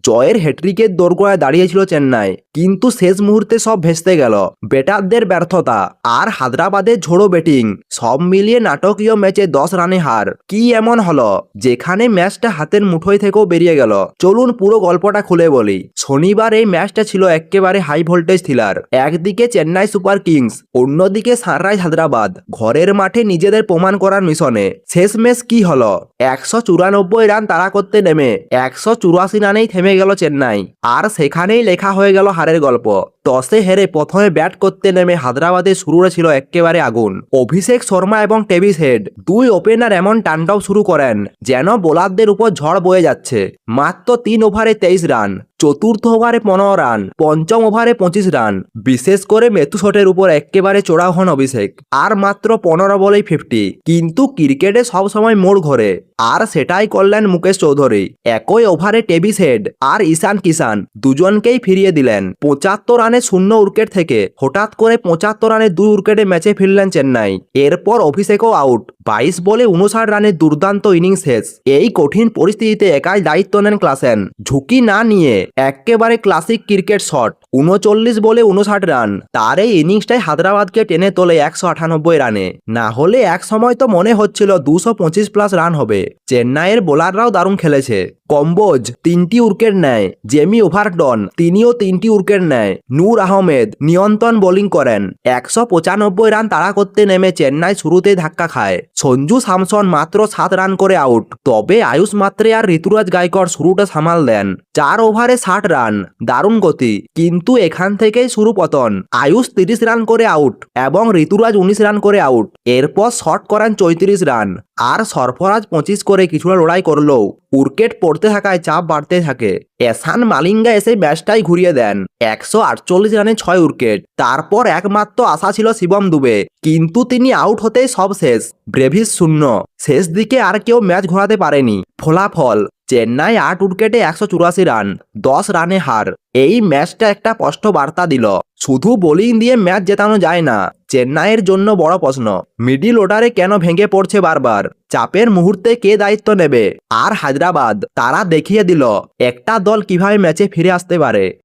জয়ের হ্যাট্রিকের দোরগোড়ায় দাঁড়িয়েছিল চেন্নাই, কিন্তু শেষ মুহূর্তে সব ভেস্তে গেল। ব্যাটারদের ব্যর্থতা আর হায়দ্রাবাদের ঝোড়ো ব্যাটিং সব মিলিয়ে নাটকীয় ম্যাচে 10 রানে হার। কি এমন হলো যেখানে ম্যাচটা হাতের মুঠোয় থেকেও বেরিয়ে গেল? চলুন পুরো গল্পটা খুলে বলি। শনিবার এই ম্যাচটা ছিল একেবারে হাই ভোল্টেজ থ্রিলার। একদিকে চেন্নাই সুপার কিংস, অন্যদিকে সানরাইজ হায়দ্রাবাদ ঘরের মাঠে নিজেদের প্রমাণ করার মিশনে। শেষমেশ কি হলো? 194 রান তাড়া করতে নেমে 184 রানেই থেমে গেল চেন্নাই, আর সেখানেই লেখা হয়ে গেল হারের গল্প। টসে হেরে প্রথমে ব্যাট করতে নেমে হায়দ্রাবাদের শুরুটা ছিল একেবারে আগুন। অভিষেক শর্মা এবং ট্রেভিস হেড দুই ওপেনার এমন তাণ্ডব শুরু করেন যেন বোলারদের উপর ঝড় বয়ে যাচ্ছে। মাত্র 3 ওভারে 23 রান, চতুর্থ ওভারে 15 রান, পঞ্চম ওভারে 25 রান। বিশেষ করে মেথু শটের উপর একেবারে চড়াও হন অভিষেক, আর মাত্র 15 বলেই 50। কিন্তু ক্রিকেটে সবসময় মোড় ঘোরে, আর সেটাই করলেন মুকেশ চৌধুরী। একই ওভারে ট্রেভিস হেড আর ঈশান কিষান দুজনকেই ফিরিয়ে দিলেন। 75 রানে 0 উইকেট থেকে হঠাৎ করে 75 রানে 2 উইকেটে ম্যাচে ফিরলেন চেন্নাই। এরপর অভিষেকও আউট। 22 বলে 59 রানের দুর্দান্ত ইনিংস শেষ। এই কঠিন পরিস্থিতিতে একাই দায়িত্ব নেন ক্লাসেন, ঝুঁকি না নিয়ে একেবারে ক্লাসিক ক্রিকেট শট। 39 বলে 59 রান। তার এই ইনিংসটাই হায়দ্রাবাদকে টেনে তোলে 198 রানে। না হলে এক সময় তো মনে হচ্ছিল 225+ রান হবে। চেন্নাইয়ের বোলাররাও দারুণ খেলেছে। কম্বোজ 3টি উইকেট নেয়, জেমি ওভারটন তিনিও 3টি উইকেট নেয়, নূর আহমেদ নিয়ন্ত্রণ বোলিং করেন। 195 রান তাড়া করতে নেমে চেন্নাই শুরুতেই ধাক্কা খায়। সঞ্জু স্যামসন মাত্র 7 রান করে আউট। তবে আয়ুষ মাত্রে আর ঋতুরাজ গায়কোয়াড় শুরুটা সামাল দেন। 4 ওভারে 60 রান, দারুণ গতি। কিন্তু এখান থেকেই শুরু পতন। আয়ুষ 30 রান করে আউট এবং ঋতুরাজ 19 রান করে আউট। এরপর শট করেন 34 রান, আর সরফরাজ 25 করে কিছুটা লড়াই করলেও উইকেট পড়তে থাকায় চাপ বাড়তে থাকে। এসান মালিঙ্গা এসে ম্যাচটাই ঘুরিয়ে দেন। 148 রানে 6 উইকেট। তারপর একমাত্র আশা ছিল শিবম দুবে, কিন্তু তিনি আউট হতেই সব শেষ। ব্রেভিস 0। শেষ দিকে আর কেউ ম্যাচ ঘোরাতে পারেনি। ফলাফল চেন্নাই 8 উইকেটে 184 রান, 10 রানে হার। এই ম্যাচটা একটা স্পষ্ট বার্তা দিল, শুধু বোলিং দিয়ে ম্যাচ জেতানো যায় না। চেন্নাইয়ের জন্য বড় প্রশ্ন, মিডিল অর্ডারে কেন ভেঙে পড়ছে বারবার? চাপের মুহূর্তে কে দায়িত্ব নেবে? আর হায়দ্রাবাদ, তারা দেখিয়ে দিল একটা দল কিভাবে ম্যাচে ফিরে আসতে পারে।